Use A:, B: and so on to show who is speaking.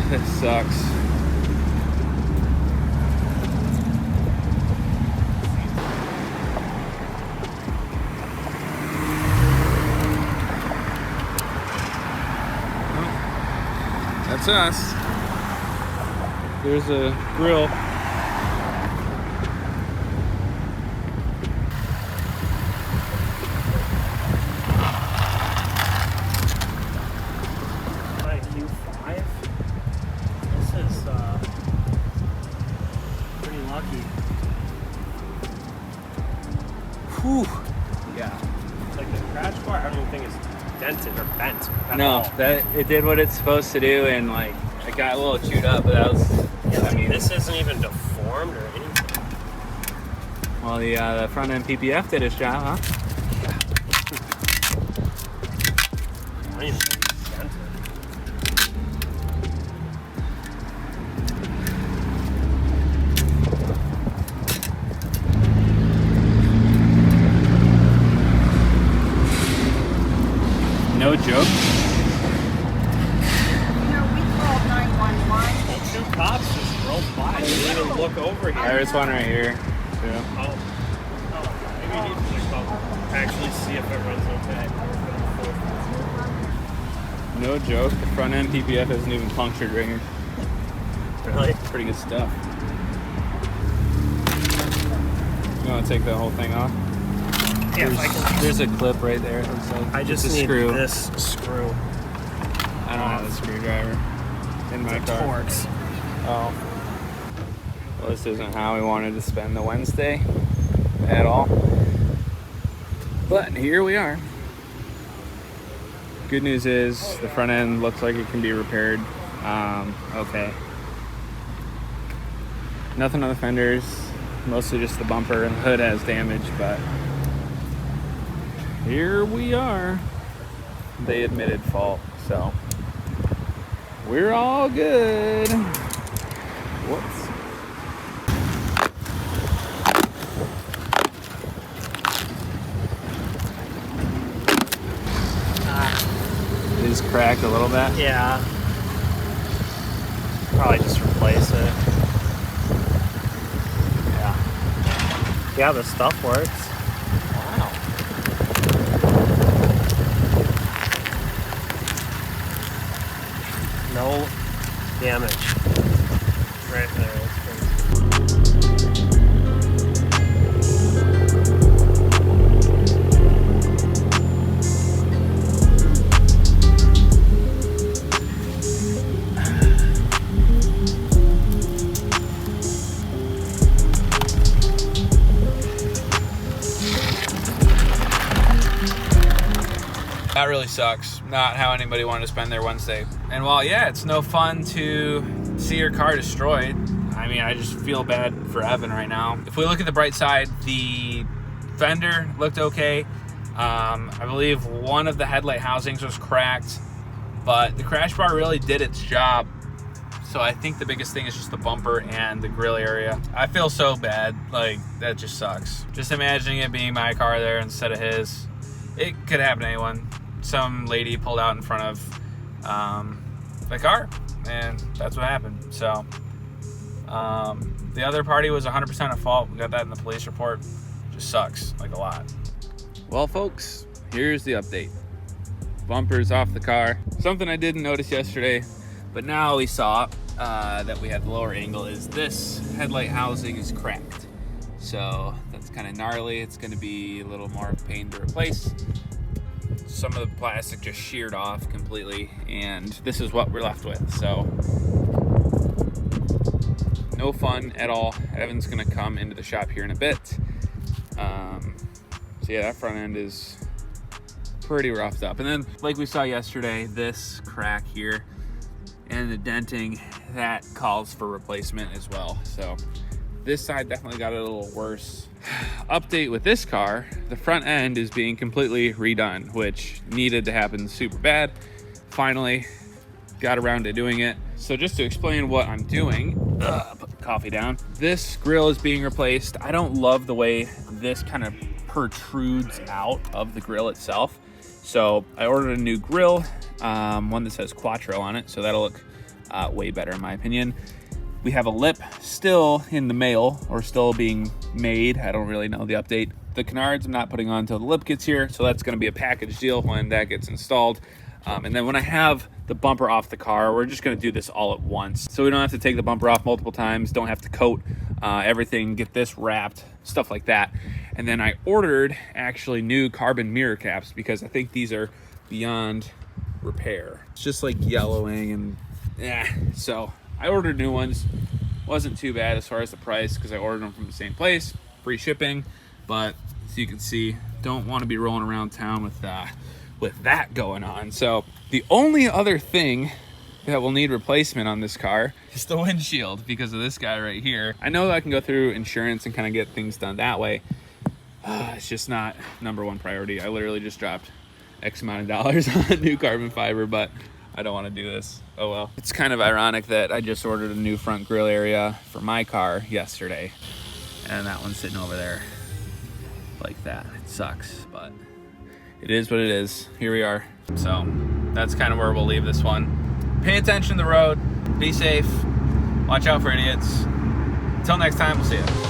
A: this sucks. That's us. There's a grill.
B: Q5. This is pretty lucky.
A: Whew.
B: Yeah. Like the crash bar, I don't even think it's dented or bent at
A: No,
B: all.
A: that it did what it's supposed to do, and like it got a little chewed up, but that was.
B: Yeah,
A: I mean,
B: this isn't even deformed or anything.
A: well, the front end PPF did its job, huh?
B: I don't even think it's dented.
A: No joke.
C: We called 911.
B: Well, two cops just drove by. They didn't even look over here.
A: There's one right here. Too.
B: Oh, maybe you need to just go actually see if it runs okay.
A: No joke. The front end PPF isn't even punctured right here.
B: Really?
A: Pretty good stuff. You want to take the whole thing off?
B: Yeah, if I can.
A: There's a clip right there. It looks like.
B: I just
A: It's a
B: need
A: screw.
B: this screw.
A: I don't have a screwdriver in my car.
B: Torx.
A: Oh. Well, this isn't how we wanted to spend the Wednesday at all. But here we are. Good news is the front end looks like it can be repaired. Okay. Nothing on the fenders. Mostly just the bumper, and the hood has damage, but here we are. They admitted fault, so we're all good. Whoops. It is cracked a little bit.
B: Yeah. Probably just replace it. Yeah. Yeah, the stuff works.
A: Wow.
B: No damage. Right there. That's crazy.
A: That really sucks. Not how anybody wanted to spend their Wednesday. And while, yeah, it's no fun to see your car destroyed, I mean, I just feel bad for Evan right now. If we look at the bright side, the fender looked okay. I believe one of the headlight housings was cracked, but the crash bar really did its job. So I think the biggest thing is just the bumper and the grill area. I feel so bad. Like, that just sucks. Just imagining it being my car there instead of his. It could happen to anyone. Some lady pulled out in front of the car, and that's what happened. So the other party was 100% at fault. We got that in the police report. Just sucks, like a lot. Well, folks, here's the update. Bumper's off the car. Something I didn't notice yesterday, but now we saw that we had the lower angle, is this headlight housing is cracked. So that's kind of gnarly. It's going to be a little more of a pain to replace. Some of the plastic just sheared off completely, and this is what we're left with. So no fun at all. Evan's going to come into the shop here in a bit. So yeah, that front end is pretty roughed up. And then, like we saw yesterday, this crack here and the denting, that calls for replacement as well. So this side definitely got a little worse. Update with this car, the front end is being completely redone, which needed to happen super bad. Finally got around to doing it. So just to explain what I'm doing, put the coffee down. This grill is being replaced. I don't love the way this kind of protrudes out of the grill itself. So I ordered a new grill, one that says Quattro on it. So that'll look way better in my opinion. We have a lip still in the mail, or still being made. I don't really know the update. The canards I'm not putting on until the lip gets here, so that's gonna be a package deal when that gets installed. And then when I have the bumper off the car, we're just gonna do this all at once. So we don't have to take the bumper off multiple times, don't have to coat everything, get this wrapped, stuff like that. And then I ordered actually new carbon mirror caps because I think these are beyond repair. It's just like yellowing and yeah. So I ordered new ones. Wasn't too bad as far as the price because I ordered them from the same place, free shipping. But as you can see, don't want to be rolling around town with that going on. So the only other thing that will need replacement on this car is the windshield because of this guy right here. I know that I can go through insurance and kind of get things done that way. It's just not #1 priority. I literally just dropped X amount of dollars on new carbon fiber, but I don't want to do this. Oh well. It's kind of ironic that I just ordered a new front grille area for my car yesterday, and that one's sitting over there like that. It sucks, but it is what it is. Here we are. So that's kind of where we'll leave this one. Pay attention to the road, be safe, watch out for idiots. Until next time, we'll see you.